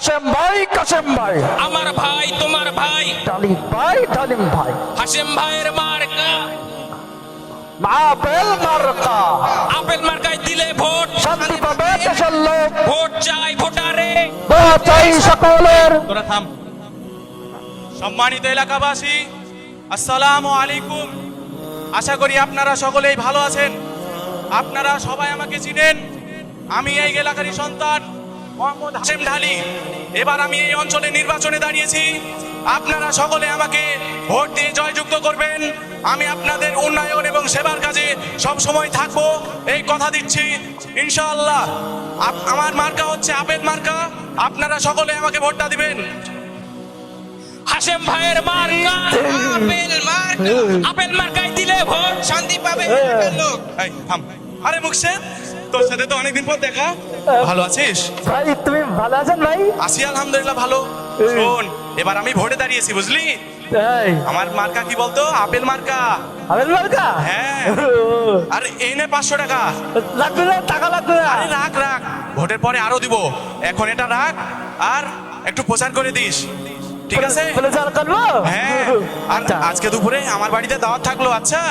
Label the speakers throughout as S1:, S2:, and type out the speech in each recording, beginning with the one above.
S1: কাসেম ভাই
S2: আমার ভাই তোমার ভাই
S1: ডালিম ভাই
S2: হাশেম ভাইয়ের মার্কা
S1: আপেল মার্কা
S2: আপেল মার্কায় দিলে ভোট
S1: শান্তি পাবে দেশের লোক
S2: ভোট চাই ভোটারে
S1: দোয়া চাই সকলের।
S3: তোরা থাম। সম্মানিত এলাকাবাসী, আসসালামু আলাইকুম। আশা করি আপনারা সকলেই ভালো আছেন। আপনারা সবাই আমাকে চিনেন। আমি এই এলাকারই সন্তান মোহাম্মদ হাশেম ঢালি। এবার আমি এই অঞ্চলে নির্বাচনে দাঁড়িয়েছি। আপনারা সকলে আমাকে ভোট দিয়ে জয়যুক্ত করবেন। আমি আপনাদের উন্নয়ন এবং সেবার কাজে সব সময় থাকবো, এই কথা দিচ্ছি ইনশাআল্লাহ। আমার মার্কা হচ্ছে আপেল মার্কা। আপনারা সকলে আমাকে ভোটটা দিবেন।
S2: হাশেম ভাইয়ের মার্কা আপেল মার্কায় দিলে ভোট শান্তি পাবে এলাকার লোক।
S3: এই থাম। আরে মুকসেদ, তোর সাথে তো অনেকদিন পর দেখা। ভালো আছিস?
S1: ভাই তুমি ভালো আছেন ভাই?
S3: আছি আলহামদুলিল্লাহ ভালো। শোন, এবার আমি ভোটে দাঁড়িয়েছি বুঝলি।
S1: এই
S3: আমার মার্কা কি বলতো? আপেল মার্কা।
S1: আপেল মার্কা?
S3: হ্যাঁ। আরে এই নে 500 টাকা।
S1: লাগবে না, টাকা লাগবে না।
S3: আরে রাখ রাখ, ভোটের পরে আরো দিব। এখন এটা রাখ আর একটু প্রচার করে দিস, ঠিক আছে?
S1: প্রচার করবো?
S3: হ্যাঁ। আর
S1: আচ্ছা।
S3: আজকে দুপুরে আমার বাড়িতে দাওয়াত থাকলো, আচ্ছা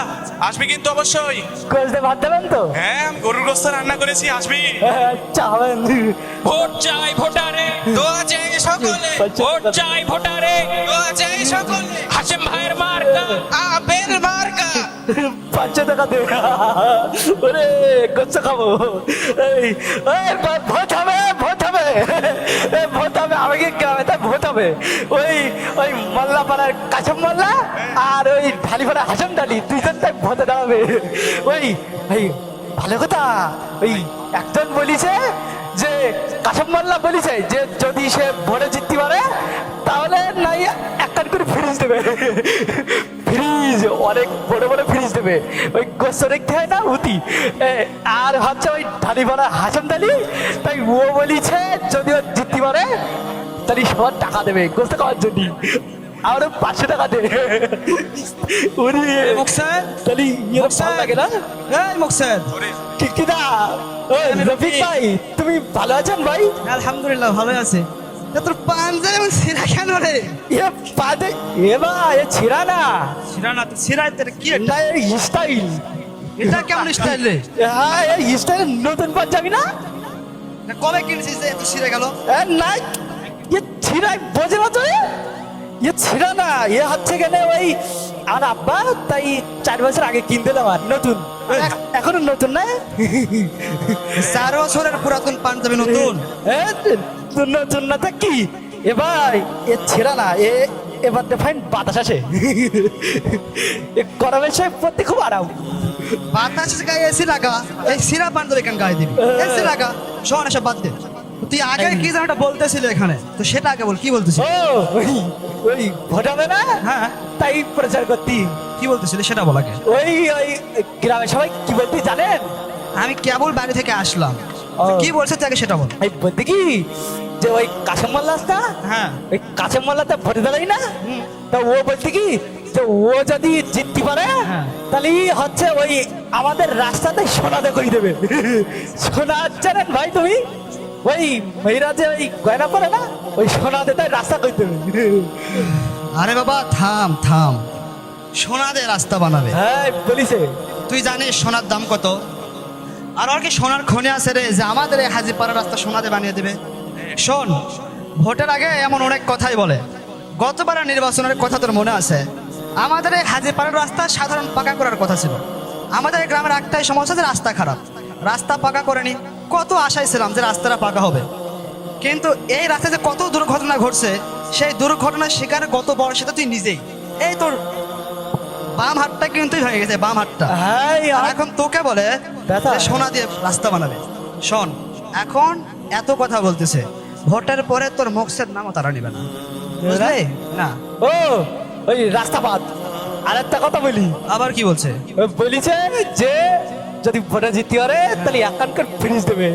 S3: আসবি কিন্তু অবশ্যই।
S1: কয়েকটা ভাত দেবেন তো?
S3: হ্যাঁ, আমি গরুর গোশত রান্না করেছি, আসবি।
S1: আচ্ছা হবেন।
S2: ভোট চাই ভোটারে দোয়া চাই সকলে ভোট চাই ভোটারে দোয়া চাই সকলে হাশেম ভাইয়ের মার্কা আপেল মার্কা
S1: 500 টাকা দে। ওরে গোচ্ছ খাবো। এই ভোট হবে আমাকে গ্রামে তাই ভোট হবে। ওই মোল্লাপাড়ার কাসেম মোল্লা আর ওই ঢালিপাড়া হাসেম ঢালি দুইজন তাই ভোটে দাঁড়াবে। ওই ভালো কথা, ওই একজন বলিছে যে কাসেম মোল্লা বলিছে যে যদি সে ভোটে জিততে পারে তাহলে নাই এক কান করে ফ্রিজ দেবে। ফ্রিজ অনেক বড় বড় ফ্রিজ দেবে। ওই গোস্ত দেখতে হয় না উতি। আর হচ্ছে ওই ঢালিপাড়া হাসেম ঢালি তাই ও বলিছে যদি ও জিততে পারে তাহলে সবার টাকা দেবে গোস্ত খাওয়ার জন্য। আরো 500 টাকা দে। ওরে
S4: মুকসেদ,
S1: তাহলে ভালো লাগে না?
S4: এই মুকসেদ,
S1: কি দা? ওই রফিক ভাই তুমি ভালো আছেন ভাই?
S4: আলহামদুলিল্লাহ ভালো আছে। তা তোর পাঞ্জাবি এমন ছিঁড়া কেন রে?
S1: এ পাদে এ ভাই এ ছিড়া না,
S4: ছিঁড়া না তো ছিঁড়াই তোর কি এটা?
S1: না এই স্টাইল।
S4: এটা কেমন স্টাইল রে?
S1: হ্যাঁ এই স্টাইল নতুন পাঞ্জাবি না?
S4: না কবে কিনেছিস যে এত ছিঁড়ে গেল?
S1: না এ ছিড়াই বোঝে না তো? এ ছিড়া না, এ হচ্ছে কেন ওই আমার আব্বা তাই 4 বছর আগে কিনতে দেওয়ার নতুন, এখনো নতুন না?
S4: 4 বছরের পুরাতন পাঞ্জাবি নতুন?
S1: নতুন না তা কি? এবার এ ছিড়া না, এবার ফাইন বাতাস আসে। গরমের সময় পড়তে খুব আরাম।
S4: বাতাস গায়ে এসি লাগা, এই ছিঁড়া পাঞ্জাবি কেন গায়ে দিবি? এসি লাগা, শোন এসব বাদ দে। তুই আগে কি যেন একটা বলতেছিলি এখানে, তো সেটা আগে বল, কি বলতেছিস?
S1: ও ওই ভোটাবে না,
S4: হ্যাঁ
S1: তাই প্রচার করতি।
S4: কি বলতেছিলি সেটা বল আগে।
S1: ওই গ্রামের সবাই কি বলতে জানেন?
S4: আমি কেবল বাড়ি থেকে আসলাম, তো কি বলছে তুই আগে সেটা বল।
S1: এই বলতে কি যে ওই কাসেম মোল্লা আছে না,
S4: হ্যাঁ
S1: ওই কাসেম মোল্লাতে ভোটে দাঁড়াই না, তা ও বলতে কি যে ও যদি জিততে পারে
S4: হ্যাঁ।
S1: তাহলে হচ্ছে ওই আমাদের রাস্তাতে সোনাতে করে দেবে। সোনা জানেন ভাই তুমি? ওই মেয়েরা যে ওই গয়না পরে না, ওই সোনাতে তাই রাস্তা করে দেবে।
S4: আরে বাবা থাম থাম, সোনা দিয়ে রাস্তা বানাবে?
S1: হ্যাঁ বলিছে।
S4: তুই জানিস সোনার দাম কত? আর ওর কি সোনার খনি আছে রে যে আমাদের এই হাজিপাড়ার রাস্তা সোনা দিয়ে বানিয়ে দেবে? শোন, ভোটের আগে এমন অনেক কথাই বলে। গতবারের নির্বাচনের কথা তোর মনে আছে? আমাদের এই হাজিপাড়ার রাস্তা সাধারণ পাকা করার কথা ছিল। আমাদের গ্রামের একটাই সমস্যা যে রাস্তা খারাপ, রাস্তা পাকা করেনি। কত আশায় ছিলাম যে রাস্তাটা পাকা হবে, কিন্তু এই রাস্তায় যে কত দুর্ঘটনা ঘটছে, সেই দুর্ঘটনার শিকার গত বর্ষে তো তুই নিজেই। এই তোর বাম হাতটা কিন্তু হয়ে গেছে, বাম হাতটা।
S1: হ্যাঁ
S4: আর এখন তোকে বলে
S1: ব্যথা।
S4: যে সোনা দিয়ে রাস্তা বানাবে। শোন, এখন এত কথা বলতেছে, ভোটের পরে তোর মুখসের নামও তারা নিবে না, বুঝলি না?
S1: ও ওই রাস্তাপাত। আর একটা কথা বলি,
S4: আবার কি বলছে?
S1: ও বলিছে যে যদি ভোটে জিততে পারে তাহলে একান করে ফ্রিজ দেবে।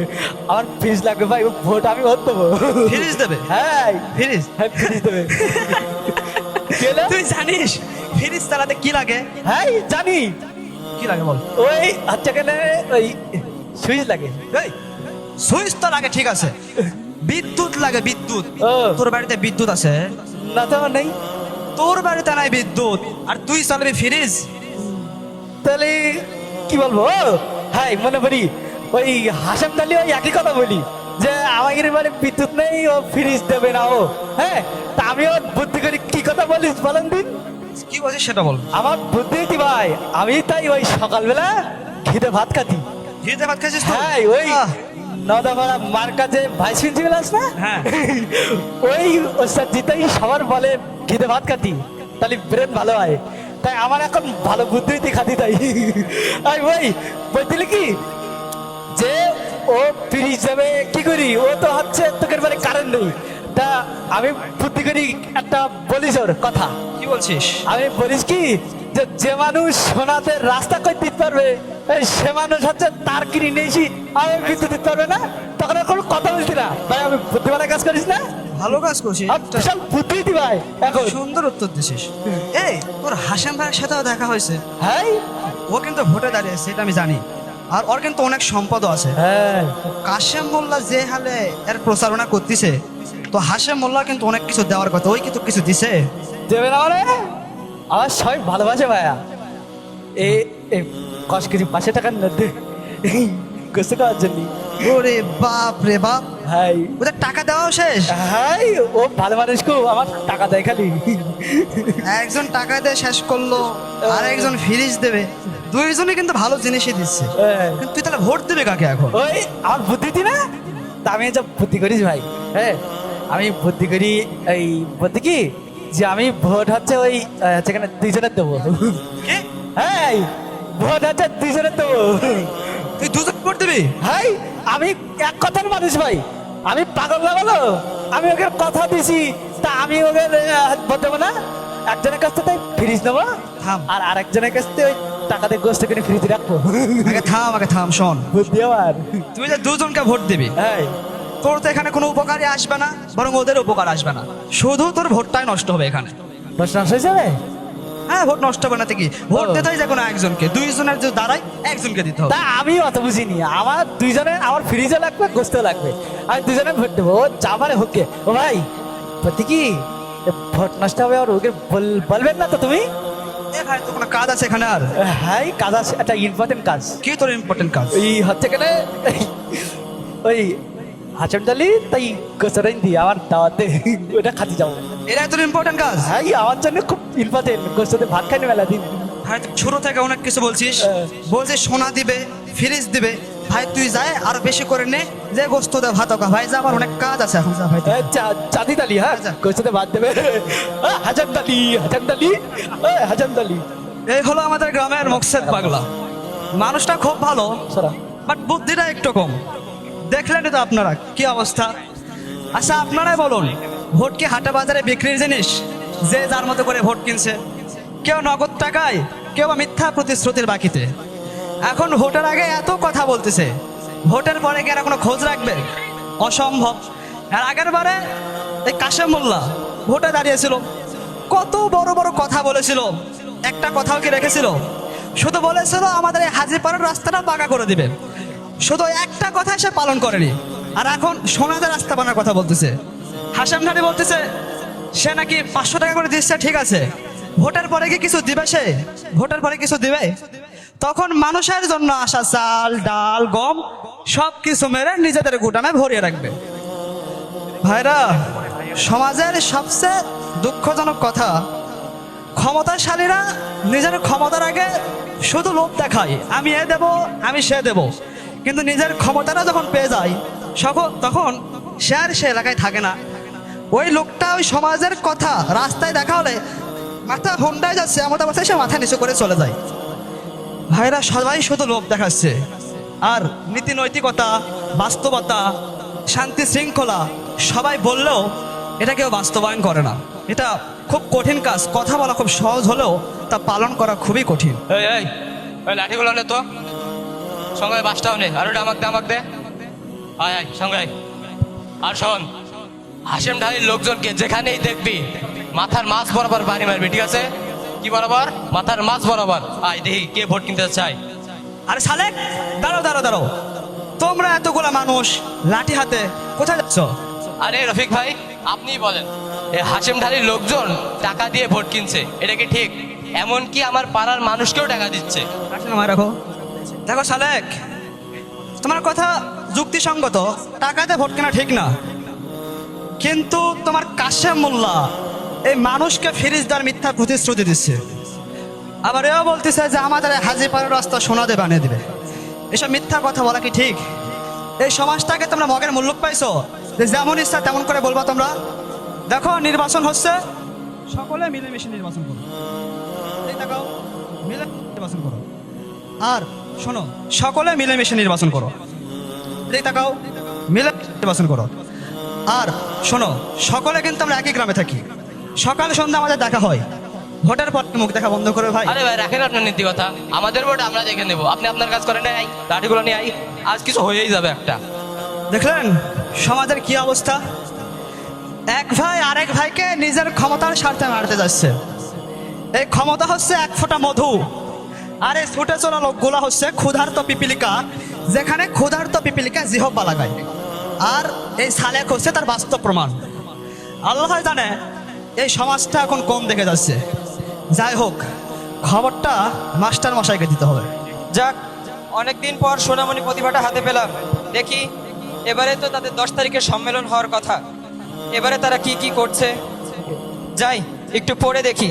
S1: আমার ফ্রিজ লাগবে ভাই, ভোট আমি ভোট দেবো।
S4: ফ্রিজ দেবে?
S1: হ্যাঁ
S4: ফ্রিজ?
S1: হ্যাঁ ফ্রিজ দেবে। গেলে?
S4: তুই জানিস ফ্রিজ চালাতে কি লাগে?
S1: হ্যাঁ জানি।
S4: কি লাগে বল?
S1: ওই হচ্ছে কেন ওই সুইচ লাগে।
S4: এই সুইচ তো লাগে, ঠিক আছে, বিদ্যুৎ লাগে, বিদ্যুৎ।
S1: ও।
S4: তোর বাড়িতে বিদ্যুৎ আছে?
S1: না তো আমার নেই।
S4: তোর বাড়িতে নাই বিদ্যুৎ আর তুই চালাবি ফ্রিজ?
S1: তাহলে কি বলবো? হ্যাঁ মনে করি ওই হাসেম ডালি ওই একই কথা বলি যে আমাদের বাড়ি বিদ্যুৎ নেই, ও ফ্রিজ দেবে না ও। হ্যাঁ, তা আমিও বুদ্ধি করি। কি কথা বলিস বলেন দিন?
S4: কি বলছিস সেটা বল।
S1: আমার বুদ্ধি কি ভাই, আমি তাই ওই সকালবেলা খিদে ভাত খাতি।
S4: ঘিতে ভাত খাইছিস তুই?
S1: হ্যাঁ, ওই
S4: আহ,
S1: নদাপাড়া মার কাছে ভাইস প্রিন্সিপাল আছে না?
S4: হ্যাঁ।
S1: ওই ওস্তাদ জিতাই সবার বলে খিদে ভাত খাতি, তাহলে ব্রেন ভালো হয়। তাই আমার এখন ভালো বুদ্ধি খাতি তাই। আর ওই বলছিলি কি যে ও ফ্রিজ যাবে কি করি, ও তো হচ্ছে তোকে মানে কারেন্ট নেই। তা আমি বুদ্ধি করি একটা বলিস ওর কথা।
S4: কি বলছিস?
S1: আমি বলিস কি যে যে মানুষ সোনাতে রাস্তা করে দিতে পারবে, এই সে মানুষ হচ্ছে তার কিনে নিয়েছি আমি বিদ্যুৎ দিতে পারবে না, তখন আর কোনো কথা বলছি না ভাই। আমি বুদ্ধিমানের কাজ করিস না,
S4: ভালো কাজ করছিস।
S1: আর বিশাল বুদ্ধি দি ভাই এখন।
S4: সুন্দর উত্তর দিছিস। এই তোর হাসেম ভাইয়ের সাথেও দেখা হয়েছে।
S1: হ্যাঁ
S4: ও কিন্তু ভোটে দাঁড়িয়েছে, এটা আমি জানি। আর ওর কিন্তু অনেক সম্পদও আছে।
S1: হ্যাঁ,
S4: কাশেম মোল্লা যে হালে এর প্রচারণা করতেছে, তো হাসেম মোল্লা কিন্তু অনেক কিছু দেওয়ার কথা। ওই কিন্তু কিছু দিছে।
S1: দেবে না মানে আমার সবাই ভালোবাসে ভাইয়া। এ এ কষ্ট কিছু 500 টাকার মধ্যে কষ্ট করার জন্য।
S4: ওরে বাপ রে বাপ,
S1: হাই
S4: ওদের টাকা দেওয়াও শেষ।
S1: হাই, ও ভালো মানুষ খুব, আমার টাকা দেয় খালি।
S4: একজন টাকা দিয়ে শেষ করলো, আর একজন ফ্রিজ দেবে। দুইজনে কিন্তু ভালো জিনিসই দিচ্ছে।
S1: হ্যাঁ।
S4: কিন্তু তুই তাহলে ভোট দেবে কাকে এখন?
S1: ওই আমার বুদ্ধি দি না, তা আমি যা বুদ্ধি করিস ভাই। হ্যাঁ, আমি বুদ্ধি করি। এই বুদ্ধি কি যে আমি ভোট হচ্ছে ওই সেখানে 2 জনের দেবো।
S4: কি?
S1: হ্যাঁ, ভোট হচ্ছে 2 জনের দেবো।
S4: তুই দুজন ভোট দিবি?
S1: হাই, আমি এক কথার মানুষ ভাই, আমি পাগল না বলো। আমি ওকে কথা দিছি, তা আমি ওকে ভোট দেবো না। একজনের কাছ থেকে ফ্রিজ নেবো,
S4: থাম।
S1: আর আরেকজনের কাছ থেকে ওই টাকা দিয়ে গোস্ত কিনে ফ্রিজে রাখবো।
S4: আগে থাম শোন।
S1: বুদ্ধি আমার।
S4: তুই যে দুজনকে ভোট দিবি,
S1: হ্যাঁ,
S4: তোর তো এখানে কোনো উপকারই আসবে না, বরং ওদের উপকার আসবে না। শুধু তোর ভোটটাই নষ্ট হবে এখানে।
S1: প্রশ্ন হয়ে যাবে।
S4: হ্যাঁ, ভোট নষ্ট হবে না তো কি? Vote
S1: oh.
S4: দিতেই যে কোনো একজনকে, দুইজনের যে দাঁড়ায় একজনকে দিতে হবে।
S1: তা আমি অত বুঝিনি। আমার 2 জনের, আমার ফ্রিজও লাগবে গোস্ত লাগবে, আমি 2 জনে ভোট দেবো। ও যা পারে হোক গে। ও ভাই বলতে কি এ ভোট নষ্ট হবে আর ওকে বলবেন না তো তুমি?
S4: এ ভাই, তো কোনো কাজ আছে এখানে আর?
S1: হ্যাঁ, কাজ আছে, একটা ইম্পর্টেন্ট কাজ।
S4: কি তোর ইম্পর্টেন্ট কাজ?
S1: ওই হচ্ছে কেন ওই হাসেম ডালি তাই গোসরাইন দি আমার দাওয়াতে ওটা খাতে যাবো।
S4: এটাই তোর ইম্পর্টেন্ট কাজ?
S1: হ্যাঁ, আমার জন্য খুব ইম্পর্টেন্ট। গোসতে ভাত খাইনি মেলা দিন।
S4: ভাই তুই ছোট থেকে অনেক কিছু বলছিস,
S1: হ্যাঁ।
S4: বলছিস সোনা দিবে, ফ্রিজ দিবে। ভাই তুই যায় আর বেশি করে নে, যে গোস্ত দে ভাত হোক। ভাই যা, আমার অনেক কাজ আছে এখন, যা ভাই তুই।
S1: চাঁদি ডালি, হ্যাঁ
S4: আচ্ছা।
S1: গোসতে ভাত দেবে। হাজার ডালি, হাজার ডালি, হাজার ডালি।
S4: এই হলো আমাদের গ্রামের মকসেদ পাগলা। মানুষটা খুব ভালো,
S1: সরা
S4: বাট বুদ্ধিটা একটু কম। দেখলেন তো আপনারা কি অবস্থা। আচ্ছা আপনারাই বলুন, ভোট কি হাটে বাজারে বিক্রির জিনিস? যে যার মতো করে ভোট কিনছে, কেউ নগদ টাকায়, কেউ বা মিথ্যা প্রতিশ্রুতির বাকিতে। এখন ভোটের আগে এত কথা বলতেছে, ভোটের পরে কি আর কোনো খোঁজ রাখবে? অসম্ভব। আর আগের বারে এই কাশেম মোল্লা ভোটে দাঁড়িয়েছিল, কত বড় বড় কথা বলেছিল, একটা কথাও কি রেখেছিল? শুধু বলেছিল আমাদের এই হাজিপাড়ার রাস্তাটা পাকা করে দিবে, শুধু একটা কথা সে পালন করেনি। আর এখন সোনাদের রাস্তা বানার কথা বলতেছে। হাসেম ধারি বলতেছে সে নাকি 500 টাকা করে দিচ্ছে, ঠিক আছে। ভোটের পরে কি কিছু দিবে সে? ভোটের পরে কিছু দিবে? তখন মানুষের জন্য আসা চাল ডাল গম সব কিছু মেরে নিজেদের গুটামে ভরিয়ে রাখবে। ভাইরা, সমাজের সবচেয়ে দুঃখজনক কথা, ক্ষমতাশালীরা নিজের ক্ষমতার আগে শুধু লোভ দেখায়, আমি এ দেব, আমি সে দেব। কিন্তু নিজের ক্ষমতাটা যখন পেয়ে যায় তখন সে আর সে এলাকায় থাকে না। ওই লোকটা ওই সমাজের কথা রাস্তায় দেখা হলে মাথা হুন্ডায় যাচ্ছে এমন অবস্থায় সে মাথা নিচু করে চলে যায়। ভাইরা, সবাই শুধু লোভ দেখাচ্ছে, আর নীতি নৈতিকতা, বাস্তবতা, শান্তি শৃঙ্খলা সবাই বললেও এটা কেউ বাস্তবায়ন করে না। এটা খুব কঠিন কাজ। কথা বলা খুব সহজ হলেও তা পালন করা খুবই কঠিন।
S2: এই এই ওই লাঠিগুলো নে তো, সঙ্গে বাসটাও নে, আর ওটা আমাকে দে। আয় আয় সঙ্গে আয়। আর শোন, হাসেম ঢালির লোকজনকে যেখানেই দেখবি মাথার মাছ বরাবর বাড়ি মারবি, ঠিক আছে? কি বরাবর? মাথার মাছ বরাবর। আয় দেখি কে ভোট কিনতে চাই।
S4: আরে সালেক, দাঁড়াও। তোমরা এতগুলা মানুষ লাঠি হাতে কোথায় যাচ্ছ?
S2: আরে রফিক ভাই আপনিই বলেন, এই হাশেম ঢালির লোকজন টাকা দিয়ে ভোট কিনছে, এটা কি ঠিক? এমনকি আমার পাড়ার মানুষকেও টাকা দিচ্ছে।
S4: রাখো দেখো সালেক, তোমার কথা যুক্তিসঙ্গত, টাকাতে ভোট কেনা ঠিক না, কিন্তু তোমার কাশেম মোল্লা এই মানুষকে ফিরিজ দেওয়ার মিথ্যা প্রতিশ্রুতি দিচ্ছে। আবার এও বলতেছে যে আমাদের হাজিপাড়ার রাস্তা সোনাতে বানিয়ে দিবে। এসব মিথ্যা কথা বলা কি ঠিক? এই সমাজটাকে তোমরা মগের মুল্লুক পাইছো যে যেমন ইচ্ছা তেমন করে বলবা তোমরা? দেখো নির্বাচন হচ্ছে, সকলে মিলেমিশে নির্বাচন করো। এই তাকাও, মিলে নির্বাচন করো। আর শোনো, সকলে মিলেমিশে নির্বাচন করো। এই তাকাও, মিলে নির্বাচন করো। আর শোনো, সকলে কিন্তু আমরা একই গ্রামে থাকি, সকাল সন্ধ্যা আমাদের দেখা হয়। ভোটের পর মুখ দেখা বন্ধ করে ভাই।
S2: আরে ভাই রাখেন আপনার নীতি কথা, আমাদের ভোট আমরা দেখে নেবো, আপনি আপনার কাজ করেন। আই লাঠিগুলো নিয়ে আই, আজ কিছু হয়েই যাবে একটা।
S4: দেখলেন সমাজের কি অবস্থা? এক ভাই আরেক ভাইকে নিজের ক্ষমতার স্বার্থে মারতে যাচ্ছে। এই ক্ষমতা হচ্ছে এক ফোঁটা মধু, আর এই ছুটে চলা লোকগুলা হচ্ছে ক্ষুধার্ত পিপিলিকা, যেখানে ক্ষুধার্ত পিপিলিকা জিহব্বা লাগায়। আর এই সালেক হচ্ছে তার বাস্তব প্রমাণ। আল্লাহ জানে এই সমাজটা এখন কোন দিকে যাচ্ছে। যাই হোক, খবরটা মাস্টার মশাইকে দিতে হবে।
S5: যাক, অনেকদিন পর সোনামণি প্রতিভাটা হাতে পেলাম। দেখি এবারে তো তাদের 10 তারিখের সম্মেলন হওয়ার কথা, এবারে তারা কি কি করছে যাই একটু পড়ে দেখি।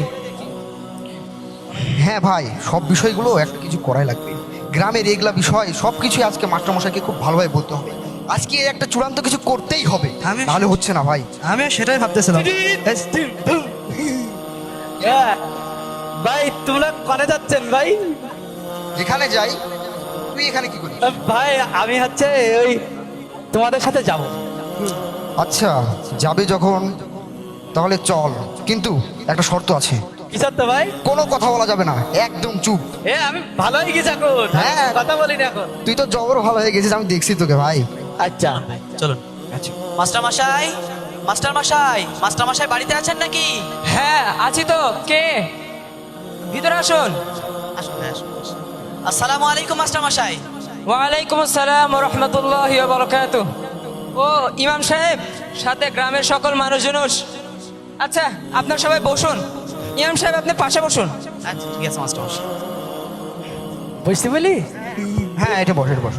S6: হ্যাঁ ভাই, সব বিষয়গুলো একটা কিছু করাই লাগবে। গ্রামের এগুলা বিষয় সব কিছুই আজকে মাস্টারমশাইকে খুব ভালোভাবে বলতে হবে। আজকে একটা চূড়ান্ত কিছু করতেই হবে, নাহলে হচ্ছে না ভাই।
S4: আমি সেটাই ভাবতেছিলাম।
S1: ভাই তোমরা কনে যাচ্ছেন ভাই?
S6: যেখানে যাই, তুই এখানে কি করিস?
S1: ভাই আমি হচ্ছে ওই তোমাদের সাথে যাব।
S6: আচ্ছা যাবে যখন, তাহলে চল, কিন্তু একটা শর্ত আছে।
S1: কি সত্য ভাই?
S6: কোনো কথা বলা যাবে না, একদম চুপ।
S1: আমি ভালো হয়ে গেছি এখন,
S6: হ্যাঁ।
S1: কথা বলি না এখন।
S6: তুই তো জবর ভালো হয়ে গেছিস, আমি দেখছি তোকে ভাই।
S1: আচ্ছা
S2: চলুন।
S5: মাস্টারমশাই, মাস্টারমশাই, মাস্টারমশাই বাড়িতে আছেন নাকি? হ্যাঁ আছি তো। কে? ভিতরে আসুন। আসসালামু আলাইকুম মাস্টারমশাই। ওয়ালাইকুম আসসালাম ওয়া রাহমাতুল্লাহি ওয়া বারাকাতুহু। ও ইমাম সাহেব, সাথে গ্রামের সকল মানুষজন। আচ্ছা আপনারা সবাই বসুন। ইমাম সাহেব আপনি পাশে বসুন। আচ্ছা ঠিক আছে মাস্টারমশাই।
S1: বুঝতে বলি?
S6: হ্যাঁ এটা বস, এটা বস।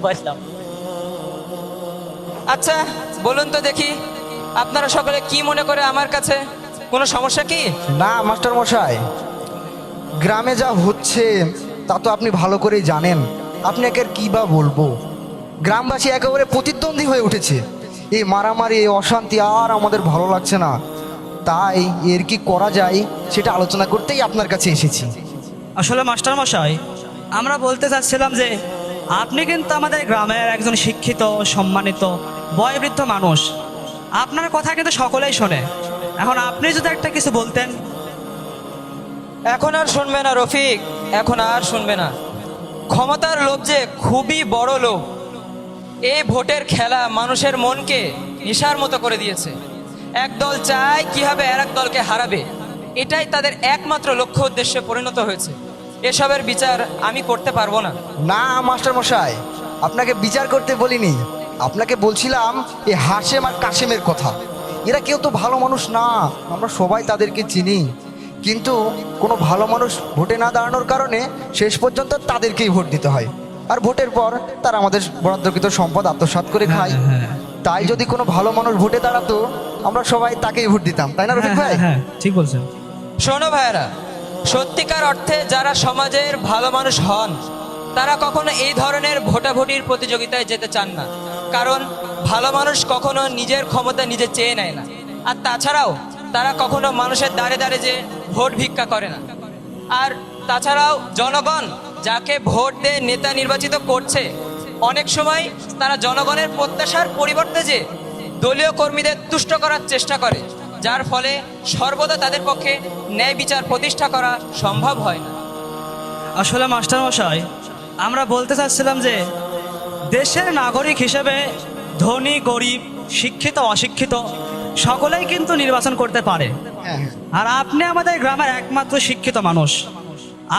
S1: বসলাম।
S5: আচ্ছা বলুন তো দেখি, আপনারা সকলে কি মনে করে আমার কাছে? কোনো সমস্যা কি?
S6: না মাস্টারমশাই, গ্রামে যা হচ্ছে তা তো আপনি ভালো করেই জানেন। আপনাকে আর কী বা বলবো, গ্রামবাসী একেবারে প্রতিদ্বন্দ্বী হয়ে উঠেছে। এই মারামারি, এই অশান্তি আর আমাদের ভালো লাগছে না। তাই এর কি করা যায় সেটা আলোচনা করতেই আপনার কাছে এসেছি।
S4: আসলে মাস্টার মশাই, আমরা বলতে চাচ্ছিলাম যে আপনি কিন্তু আমাদের গ্রামের একজন শিক্ষিত সম্মানিত বয়োবৃদ্ধ মানুষ, আপনার কথা কিন্তু সকলেই শোনে। এখন আপনি যদি একটা কিছু বলতেন।
S5: এখন আর শুনবে না রফিক, এখন আর শুনবে না। ক্ষমতার লোভ যে খুবই বড় লোভ। এই ভোটের খেলা মানুষের মনকে নেশার মতো করে দিয়েছে। এক দল চায় কিভাবে আর এক দলকে হারাবে, এটাই তাদের একমাত্র লক্ষ্য উদ্দেশ্যে পরিণত হয়েছে। এসবের বিচার আমি করতে পারবো না।
S6: না মাস্টারমশাই, আপনাকে বিচার করতে বলিনি, আপনাকে বলছিলাম এই হাশেম আর কাশেমের কথা। এরা কেউ তো ভালো মানুষ না, আমরা সবাই তাদেরকে চিনি। কিন্তু কোনো ভালো মানুষ ভোটে না দাঁড়ানোর কারণে শেষ পর্যন্ত তাদেরকেই ভোট দিতে হয়। আর ভোটের পর তারা আমাদের বরাদ্দকৃত সম্পদ আত্মসাৎ করে খায়। তাই যদি কোনো ভালো মানুষ ভোটে দাঁড়াতো, আমরা সবাই তাকেই ভোট দিতাম, তাই না রফিক ভাই?
S4: হ্যাঁ ঠিক বলছেন।
S5: শোনো ভাইয়েরা, সত্যিকার অর্থে যারা সমাজের ভালো মানুষ হন তারা কখনো এই ধরনের ভোটাভুটির প্রতিযোগিতায় যেতে চান না। কারণ ভালো মানুষ কখনো নিজের ক্ষমতা নিজে চেয়ে নেয় না। আর তাছাড়াও তারা কখনো মানুষের দ্বারে দ্বারে যে ভোট ভিক্ষা করে না। আর তাছাড়াও জনগণ যাকে ভোট দিয়ে নেতা নির্বাচিত করছে, অনেক সময় তারা জনগণের প্রত্যাশার পরিবর্তে যে দলীয় কর্মীদের তুষ্ট করার চেষ্টা করে, যার ফলে সর্বদা তাদের পক্ষে ন্যায় বিচার প্রতিষ্ঠা করা সম্ভব হয় না।
S4: আসলে মাস্টার মশাই, আমরা বলতে চাচ্ছিলাম যে দেশের নাগরিক হিসেবে ধনী গরিব শিক্ষিত অশিক্ষিত সকলেই কিন্তু নির্বাচন করতে পারে।
S6: হ্যাঁ
S4: আর আপনি আমাদের গ্রামের একমাত্র শিক্ষিত মানুষ।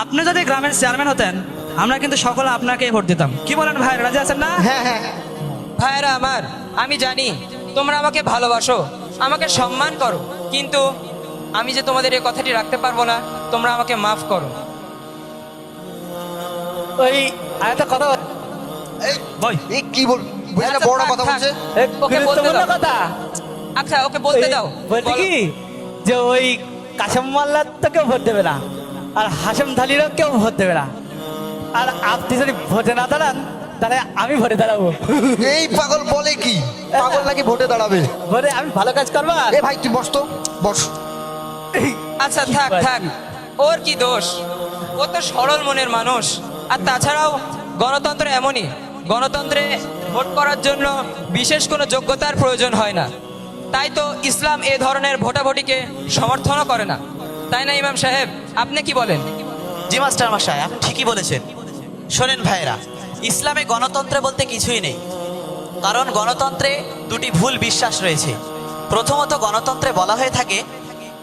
S4: আপনি যদি গ্রামের চেয়ারম্যান হতেন, আমরা কিন্তু সকলে আপনাকেই ভোট দিতাম। কি বলেন ভাই, রাজি আছেন না?
S6: হ্যাঁ হ্যাঁ।
S5: ভাইয়েরা আমার, আমি জানি তোমরা আমাকে ভালোবাসো, আমাকে সম্মান করো, কিন্তু আমি যে তোমাদের এই কথাটি রাখতে পারবো না, তোমরা আমাকে মাফ করো।
S1: ওই আর একটা কথা
S6: এই
S3: ভাই
S6: এই কি বল বুঝলে
S5: আচ্ছা,
S6: বড়
S5: থাক,
S6: কথা
S5: থাক।
S6: বলছে
S1: এই
S5: ওকে বলতে
S1: গুরুত্বপূর্ণ
S5: দাও।
S1: কথা
S5: আচ্ছা ওকে বলতে দাও।
S1: বলতে
S5: বলো।
S1: কি যে ওই কাশেম মোল্লার তো কেউ ভোট দেবে না, আর হাশেম ধালিরও কেউ ভোট দেবে না, আর আপনি যদি ভোটে না দাঁড়ান তাহলে আমি ভোটে দাঁড়াবো।
S6: এই পাগল বলে কি পাগল নাকি ভোটে দাঁড়াবে
S1: ভোটে আমি ভালো কাজ করবো আর
S6: এ ভাই তুই বস তো বস
S5: আচ্ছা থাক
S1: বলছি?
S5: থাক, ওর কি দোষ? ও তো সরল মনের মানুষ। আর তাছাড়াও গণতন্ত্র এমনই, গণতন্ত্রে ভোট করার জন্য বিশেষ কোনো যোগ্যতার প্রয়োজন হয় না। তাই তো ইসলাম এ ধরনের ভোটাভুটিকে সমর্থনও করে না, তাই না ইমাম সাহেব? আপনি কি বলেন?
S7: জি মাস্টার মশাই, আপনি ঠিকই বলেছেন। শোনেন ভাইরা, ইসলামে গণতন্ত্র বলতে কিছুই নেই, কারণ গণতন্ত্রে দুটি ভুল বিশ্বাস রয়েছে। প্রথমত, গণতন্ত্রে বলা হয়ে থাকে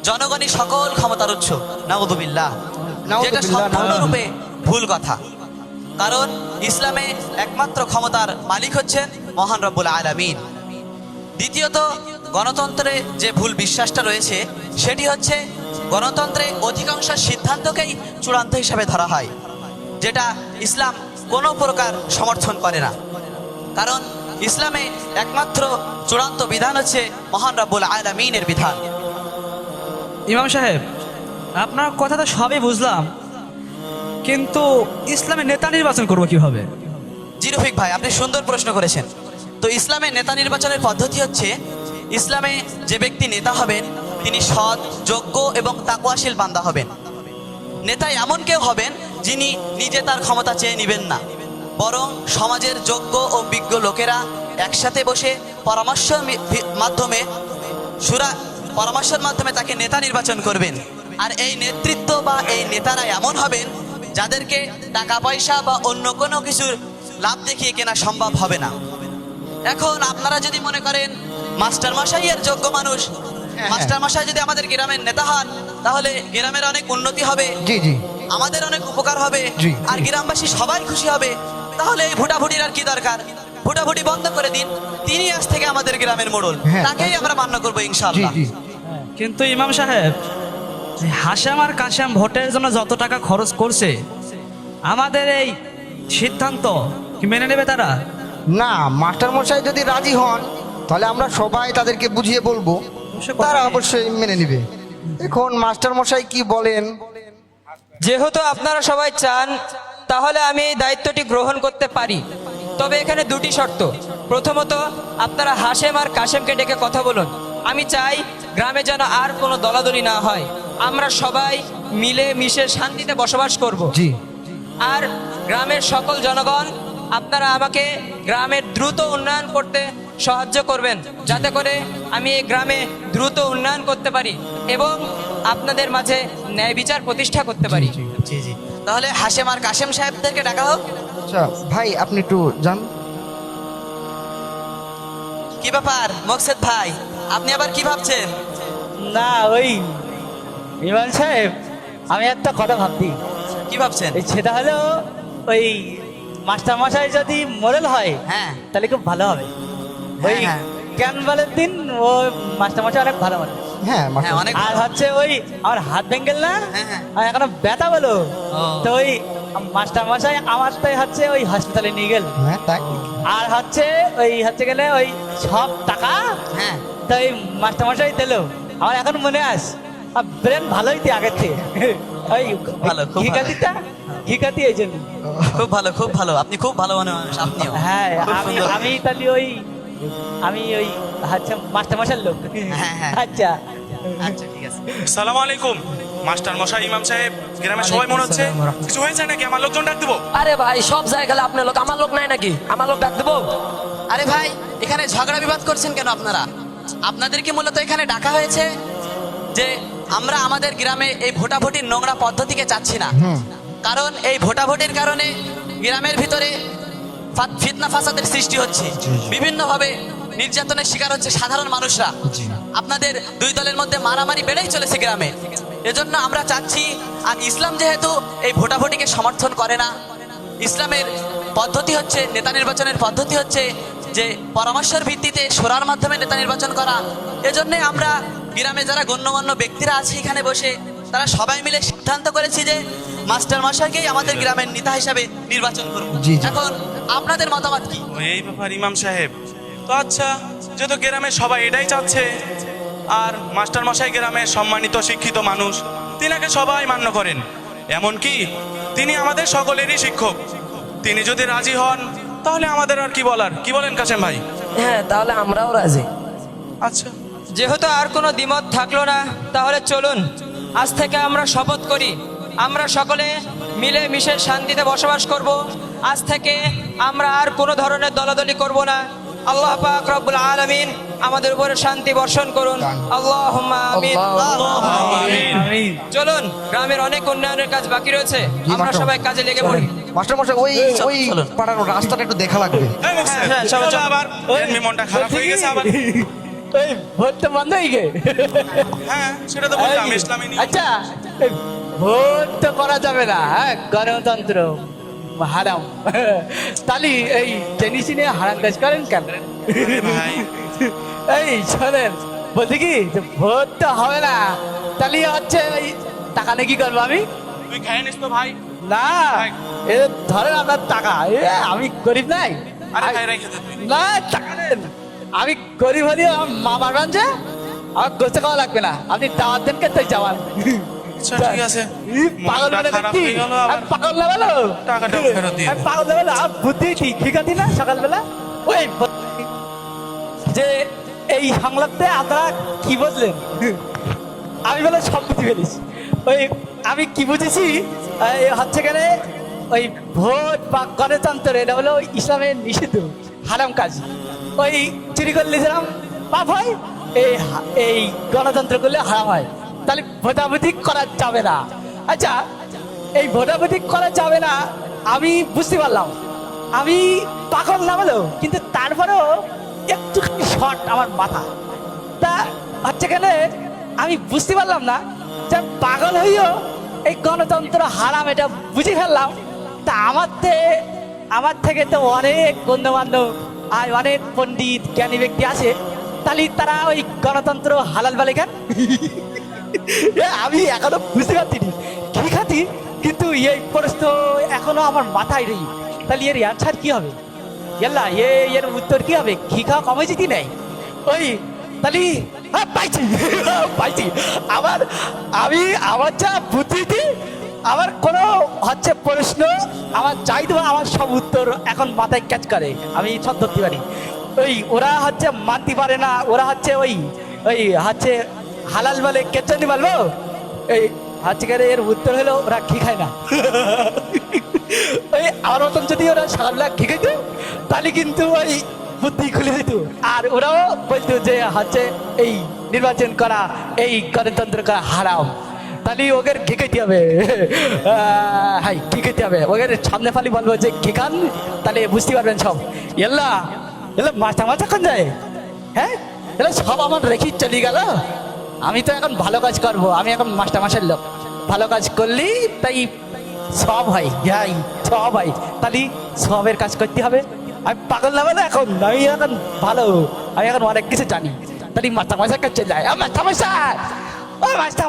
S7: জনগণই সকল ক্ষমতার উৎস, নাউযুবিল্লাহ, যেটা সম্পূর্ণরূপে ভুল কথা। কারণ ইসলামে একমাত্র ক্ষমতার মালিক হচ্ছেন মহান রব্বুল আলামিন। দ্বিতীয়ত, গণতন্ত্রে যে ভুল বিশ্বাসটা রয়েছে সেটি হচ্ছে গণতন্ত্রে অধিকাংশ সিদ্ধান্তকেই চূড়ান্ত হিসাবে ধরা হয়, যেটা ইসলাম কোনো প্রকার সমর্থন করে না। কারণ ইসলামে একমাত্র চূড়ান্ত বিধান হচ্ছে মহান রব্বুল আলামিনের বিধান।
S4: ইমাম সাহেব, আপনার কথা তো সবই বুঝলাম, কিন্তু ইসলামে নেতা নির্বাচন করবো কিভাবে?
S7: জি রফিক ভাই, আপনি সুন্দর প্রশ্ন করেছেন। তো ইসলামে নেতা নির্বাচনের পদ্ধতি হচ্ছে, ইসলামে যে ব্যক্তি নেতা হবেন তিনি সৎ, যোগ্য এবং তাকওয়াশীল বান্দা হবেন। নেতা এমন কেউ হবেন যিনি নিজে তার ক্ষমতা চেয়ে নেবেন না, বরং সমাজের যোগ্য ও বিজ্ঞ লোকেরা একসাথে বসে পরামর্শের মাধ্যমে তাকে নেতা নির্বাচন করবেন। আর এই নেতৃত্ব বা এই নেতারা এমন হবেন যাদেরকে টাকা পয়সা বা অন্য কোনো কিছুর লাভ দেখিয়ে কেনা সম্ভব হবে না। এখন আপনারা যদি মনে করেন মাস্টার মশাইয়ের যোগ্য মানুষ, মাস্টার মশাই যদি আমাদের গ্রামের নেতা হন, তাহলে গ্রামের অনেক উন্নতি হবে,
S6: জি জি
S7: আমাদের অনেক উপকার হবে,
S6: জি,
S7: আর গ্রামবাসী সবাই খুশি হবে। তাহলে এই ভোটাভুটির আর কি দরকার? ভোটাভুটি বন্ধ করে দিন, তিনি আজ থেকে আমাদের গ্রামের মোড়ল,
S6: হ্যাঁ।
S7: তাকেই আমরা মান্য করবো
S6: জি
S7: ইনশাআল্লাহ।
S6: জি
S4: কিন্তু ইমাম সাহেব, হাশেম আর কাশেম ভোটের জন্য যত টাকা খরচ করছে, আমাদের এই সিদ্ধান্ত কি মেনে নেবে তারা?
S6: না, মাস্টার মশাই যদি রাজি হন তাহলে আমরা সবাই তাদেরকে বুঝিয়ে বলবো, তারা অবশ্যই মেনে নেবে। এখন মাস্টার মশাই কি বলেন?
S5: যেহেতু আপনারা সবাই চান, তাহলে আমি এই দায়িত্বটি গ্রহণ করতে পারি। তবে এখানে দুটি শর্ত। প্রথমত, আপনারা হাশেম আর কাশেমকে ডেকে কথা বলুন। আমি চাই গ্রামে যেন আর কোনো দলাদলি না হয়, আমরা সবাই মিলে মিশে শান্তিতে বসবাস করব।
S6: জি
S5: আর গ্রামের সকল জনগণ, আপনারা আমাকে গ্রামের দ্রুত উন্নয়ন করতে সাহায্য করবেন, যাতে করে আমি এই গ্রামে দ্রুত উন্নয়ন করতে পারি এবং আপনাদের মাঝে ন্যায় বিচার প্রতিষ্ঠা করতে পারি।
S7: জি জি, তাহলে হাশেম আর কাশেম সাহেবদেরকে ডাকা হোক।
S6: আচ্ছা ভাই, আপনি একটু যান।
S7: কি ব্যাপার মকসেদ ভাই, আপনি আবার কি ভাবছেন?
S1: না ওই ইমাম সাহেব, আমি একটা কথা ভাবছি,
S7: কি ভাবছেন?
S1: এই সেটা হলো ওই মাস্টার মশাই যদি মোড়েল হয়
S7: হ্যাঁ
S1: তাহলে খুব ভালো হবে। ওই
S7: হ্যাঁ।
S1: ক্যানভালের দিন ও মাস্টার মশাই অনেক ভালো মানুষ।
S6: হ্যাঁ
S7: হ্যাঁ, অনেক
S1: আর হচ্ছে ওই আমার হাত ভেঙ্গেল না,
S7: হ্যাঁ, হ্যাঁ।
S1: আর এখনো ব্যথা বলো,
S7: ও।
S1: তো ওই মাস্টার মশাই আমারটাই হচ্ছে ওই হসপিটালে নিয়ে গেল,
S6: হ্যাঁ তাই
S1: আর হচ্ছে ওই হচ্ছে গেলে ওই সব টাকা
S7: হ্যাঁ,
S1: তো ওই মাস্টার মশাই দিল। আমার এখন মনে আস ব্রেন ভালোই তো আগের থেকে ওই
S7: ভালো, খুব ভালো।
S1: ঘিকাতি এই জন্য।
S7: খুব ভালো, খুব ভালো, আপনি খুব ভালো মানুষ আপনিও।
S1: হ্যাঁ,
S7: খুব
S1: আমি
S7: সুন্দর।
S1: আমি তাহলে ওই আচ্ছা মাস্টার মশাই লোক।
S7: হ্যাঁ, হ্যাঁ।
S1: আচ্ছা
S7: আচ্ছা ঠিক আছে।
S3: সালাম আলাইকুম মাস্টার মশাই, ইমাম সাহেব, গ্রামের সবাই মনে হচ্ছে কিছু হয়েছে নাকি? আমার লোকজন ডাক দেবো?
S8: আরে ভাই, সব জায়গায় আপনার লোক, আমার লোক নাই নাকি? আমার লোক ডাক দেবো?
S7: আরে ভাই, এখানে ঝগড়া বিবাদ করছেন কেন আপনারা? আপনাদেরকে মূলত এখানে ডাকা হয়েছে যে আমরা আমাদের গ্রামে এই ভোটাভুটির নোংরা পদ্ধতিকে চাচ্ছি না। কারণ এই ভোটাভুটির কারণে গ্রামের ভিতরে ফিতনা ফাসাদের সৃষ্টি হচ্ছে, বিভিন্নভাবে নির্যাতনের শিকার হচ্ছে সাধারণ মানুষরা। আপনাদের দুই দলের মধ্যে মারামারি বেড়েই চলেছে গ্রামে। এজন্য আমরা চাচ্ছি, আর ইসলাম যেহেতু এই ভোটাভুটিকে সমর্থন করে না, ইসলামের পদ্ধতি হচ্ছে, নেতা নির্বাচনের পদ্ধতি হচ্ছে যে পরামর্শের ভিত্তিতে শোরার মাধ্যমে নেতা নির্বাচন করা। এজন্য আমরা গ্রামে যারা গণ্যমান্য ব্যক্তিরা আছে এখানে বসে তারা সবাই মিলে সিদ্ধান্ত করেছি যে মাস্টার মশাইকেই আমাদের গ্রামের নেতা হিসাবে নির্বাচন করব।
S6: জি, জি।
S7: এখন আপনাদের মতামত কি?
S3: ও, এই ব্যাপার ইমাম সাহেব। তো আচ্ছা, যেহেতু গ্রামের সবাই এটাই চাচ্ছে, আর মাস্টার মশাই গ্রামের সম্মানিত শিক্ষিত মানুষ, তিনাকে সবাই মান্য করেন, এমনকি তিনি আমাদের সকলেরই শিক্ষক। তিনি যদি রাজি হন তাহলে আমাদের আর কি বলার, কি বলেন কাসেম ভাই?
S8: হ্যাঁ, তাহলে আমরাও রাজি।
S3: আচ্ছা,
S5: যেহেতু আর কোনো দ্বিমত থাকলো না, তাহলে চলুন আজ থেকে আমরা শপথ করি আমরা সকলে মিলে মিশে শান্তিতে বসবাস করব। আজ থেকে আমরা আর কোনো ধরনের দলাদলি করব না। আল্লাহ পাক রব্বুল আলামিন আমাদের উপরে শান্তি বর্ষণ করুন। আল্লাহুম্মা আমিন।
S3: আমিন।
S5: চলুন, গ্রামের অনেক উন্নয়নের কাজ বাকি রয়েছে, আমরা
S6: মাস্টার।
S5: সবাই কাজে লেগে পড়ি।
S6: মাস্টার মশাই, ওই পাড়ার রাস্তাটা একটু দেখা লাগবে।
S3: এই মুখসেন,
S5: হ্যাঁ, সবাই
S3: চলো
S5: চলো।
S3: আবার, এমনি মনটা খারাপ হয়ে গেছে আবার।
S1: ওই ভোট তো বন্ধ হয়ে গে।
S3: হ্যাঁ, সেটা তো বললাম, ইসলামী নিয়ম।
S1: আচ্ছা, এই ভোট তো করা যাবে না, হ্যাঁ, গণতন্ত্র হারাম। তাহলে এই টেনিসি নিয়ে হারাম কাজ করেন কেন?
S3: আরে ভাই,
S1: এই শোনেন, বলছি কি যে ভোট তো হবে না, তাহলে হচ্ছে ওই টাকা নিয়ে কি করবো আমি?
S3: তুই খেয়ে নিস তো ভাই।
S1: না, এ ধরেন আপনার টাকা, আমি গরিব নাই।
S3: আরে ভাই, রেখে দে তুই।
S1: না, টাকা নেন, আমি গরিব হলে আমার মামার রাঞ্জে আমার গোছে খাওয়া লাগবে না, আপনি দাওয়াত দেন কে তাই যাওয়ান।
S3: আচ্ছা, ঠিক আছে।
S1: পাগল
S3: মনটা
S1: মানে
S3: খারাপ
S1: কি?
S3: হয়ে গেল আবার।
S1: আমি পাগল না বলো,
S3: টাকাটা ফেরত দিয়ে দে।
S1: আমি পাগল না বলো, আমার বুদ্ধি ঠিক আছে না সকালবেলা। ওই যে এই সংলাপে আপনারা কি বুঝলেন? আমি বলে সব বুঝে ফেলিস। ওই আমি কি বুঝেছি, এই হচ্ছে গেলে ওই ভোট বা গণতন্ত্র, এটা হলো ইসলামের নিষিদ্ধ হারাম কাজ। ওই চুরি করলে যেরকম পাপ হয়, এই গণতন্ত্র করলে হারাম হয়। তাহলে ভোটাভুটি করা যাবে না। আচ্ছা, এই ভোটাভুটি করা যাবে না আমি বুঝতে পারলাম, আমি পাগল না বলো, কিন্তু তারপরেও একটুখানি শর্ট আমার মাথা। তা হচ্ছে গেলে আমি বুঝতে পারলাম না যে পাগল হইও এই গণতন্ত্র হারাম, এটা বুঝে ফেললাম। তা আমার থেকে তো অনেক গণ্যমান্য আর অনেক পণ্ডিত জ্ঞানী ব্যক্তি আছে, তাহলে তারা ওই গণতন্ত্র হালাল বলে কেন? আমি এখনো বুঝতে পারছি কি খাতি, কিন্তু এই প্রশ্ন এখনো আমার মাথায় নেই। তাহলে এর অ্যান্সার কি হবে? গেল্লা এর উত্তর কি হবে? ঘি খাওয়া কমে যেতে নেই ওই, তাহলে পাইছি পাইছি। আমার যা বুদ্ধিটি, আমার কোনো হচ্ছে প্রশ্ন আমার যাই দেবো, আমার সব উত্তর এখন মাথায় ক্যাচ করে, আমি সব ধরতে পারি। ওই ওরা হচ্ছে মানতে পারে না, ওরা হচ্ছে ওই হচ্ছে হালাল বলে কেচনি বলবো, এই হচ্ছে গেলে এর উত্তর হলো ওরা ঘি খায় না। ওই আমার মতন যদি ওরা সকালবেলা ঘি খাইতো তাহলে কিন্তু ওই বুদ্ধি খুলে দিত, আর ওরাও বলতো যে হচ্ছে এই নির্বাচন করা, এই গণতন্ত্র করা হারাম। তাহলে ওদের ঘি খাইতে হবে, হ্যাঁ ঘি খাইতে হবে। ওদের সামনে ফালি বলবো যে ঘি খান, তাহলে বুঝতে পারবেন সব। এল্লা মাথা কোন যায়? হ্যাঁ, এলা সব আমার রেখে চলে গেল। আমি তো এখন ভালো কাজ করব, আমি এখন মাস্টার লোক, ভালো কাজ করলি তাই সব হয়, যাই সব হয়, তাহলে সবের কাজ করতে হবে। আমি পাগল না বলে এখন, আমি এখন ভালো, আমি এখন অনেক কিছু জানি, তাহলে মাস্টার কাজ চলে যায়। মাস্টার